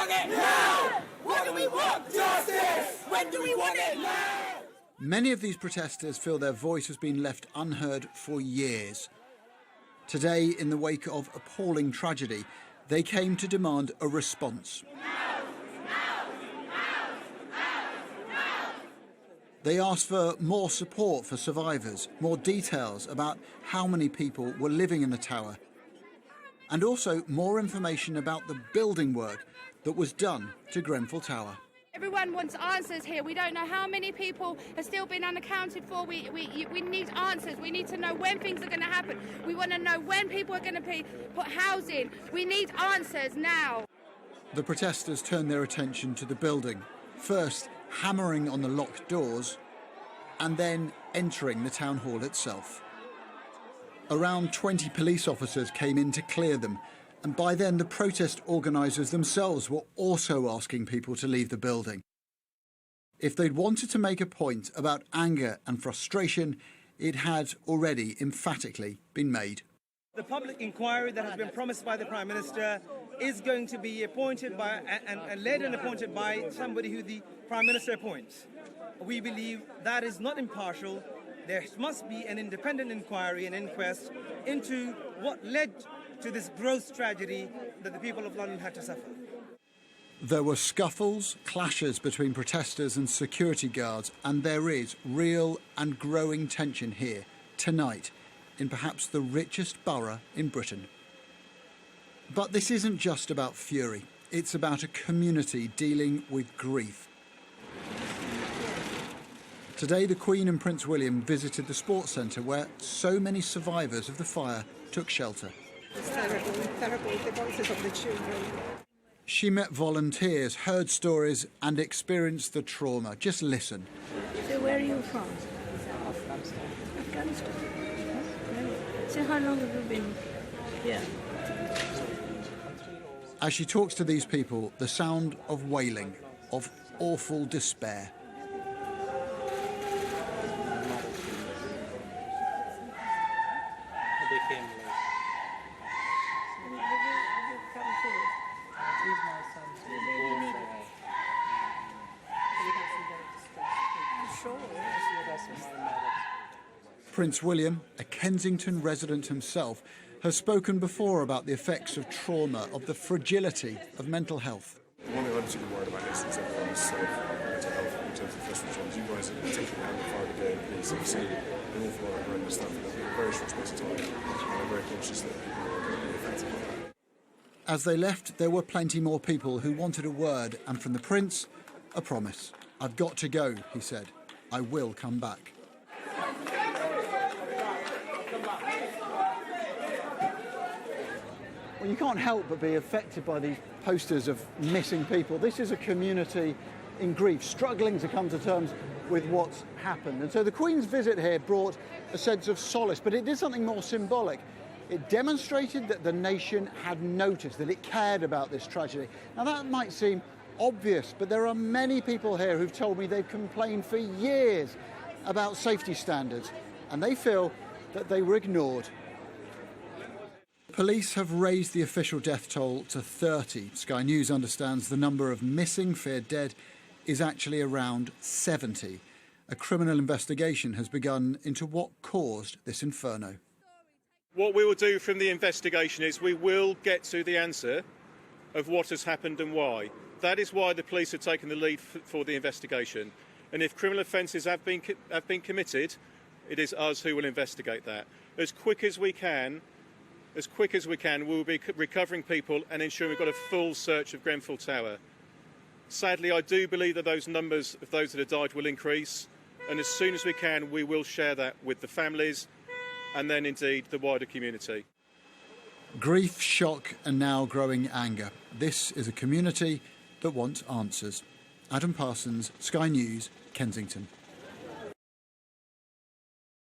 want it? Now! What do we want? Justice! When do we want it? Now! Many of these protesters feel their voice has been left unheard for years. Today, in the wake of appalling tragedy, they came to demand a response. They asked for more support for survivors, more details about how many people were living in the tower, and also more information about the building work that was done to Grenfell Tower. Everyone wants answers here. We don't know how many people have still been unaccounted for. We need answers. We need to know when things are going to happen. We want to know when people are going to be put housing. We need answers now. The protesters turned their attention to the building, first hammering on the locked doors and then entering the town hall itself. Around 20 police officers came in to clear them, and by then the protest organisers themselves were also asking people to leave the building. If they'd wanted to make a point about anger and frustration, it had already emphatically been made. The public inquiry that has been promised by the Prime Minister is going to be appointed by and led and appointed by somebody who the Prime Minister appoints. We believe that is not impartial. There must be an independent inquiry and inquest into what led to this gross tragedy that the people of London had to suffer. There were scuffles, clashes between protesters and security guards, and there is real and growing tension here, tonight, in perhaps the richest borough in Britain. But this isn't just about fury. It's about a community dealing with grief. Today, the Queen and Prince William visited the sports centre where so many survivors of the fire took shelter. It's terrible, terrible, the voices of the children. She met volunteers, heard stories and experienced the trauma. Just listen. So where are you from? Afghanistan. So how long have you been here? As she talks to these people, the sound of wailing, of awful despair. Prince William, a Kensington resident himself, has spoken before about the effects of trauma, of the fragility of mental health. The one thing I'm particularly worried about is everyone's sort of mental health in terms of first response. You guys are taking out the fire brigade, police, have seen an awful lot of horrendous stuff in a very short space of time, and I'm very conscious that people are going to be affected by that. As they left, there were plenty more people who wanted a word, and from the Prince, a promise. "I've got to go," he said. "I will come back." Well, you can't help but be affected by these posters of missing people. This is a community in grief, struggling to come to terms with what's happened. And so the Queen's visit here brought a sense of solace, but it did something more symbolic. It demonstrated that the nation had noticed, that it cared about this tragedy. Now, that might seem obvious, but there are many people here who've told me they've complained for years about safety standards, and they feel that they were ignored. Police have raised the official death toll to 30. Sky News understands the number of missing, feared dead, is actually around 70. A criminal investigation has begun into what caused this inferno. What we will do from the investigation is we will get to the answer of what has happened and why. That is why the police have taken the lead for the investigation. And if criminal offences have been committed, it is us who will investigate that. As quick as we can, we will be recovering people and ensuring we've got a full search of Grenfell Tower. Sadly, I do believe that those numbers of those that have died will increase, and as soon as we can, we will share that with the families and then indeed the wider community. Grief, shock and now growing anger. This is a community that wants answers. Adam Parsons, Sky News, Kensington.